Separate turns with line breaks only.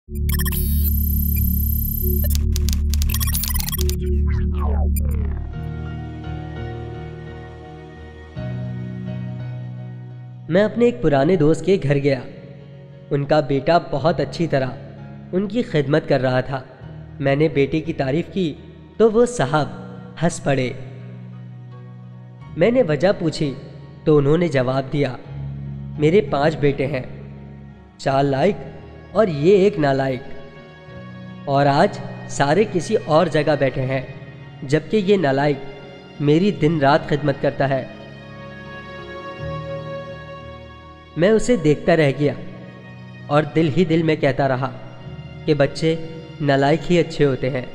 मैं अपने एक पुराने दोस्त के घर गया। उनका बेटा बहुत अच्छी तरह उनकी खिदमत कर रहा था। मैंने बेटे की तारीफ की तो वो साहब हंस पड़े। मैंने वजह पूछी तो उन्होंने जवाब दिया, मेरे 5 बेटे हैं, 4 लायक और ये एक नालायक, और आज सारे किसी और जगह बैठे हैं, जबकि ये नालायक मेरी दिन रात खिदमत करता है। मैं उसे देखता रह गया और दिल ही दिल में कहता रहा कि बच्चे नालायक ही अच्छे होते हैं।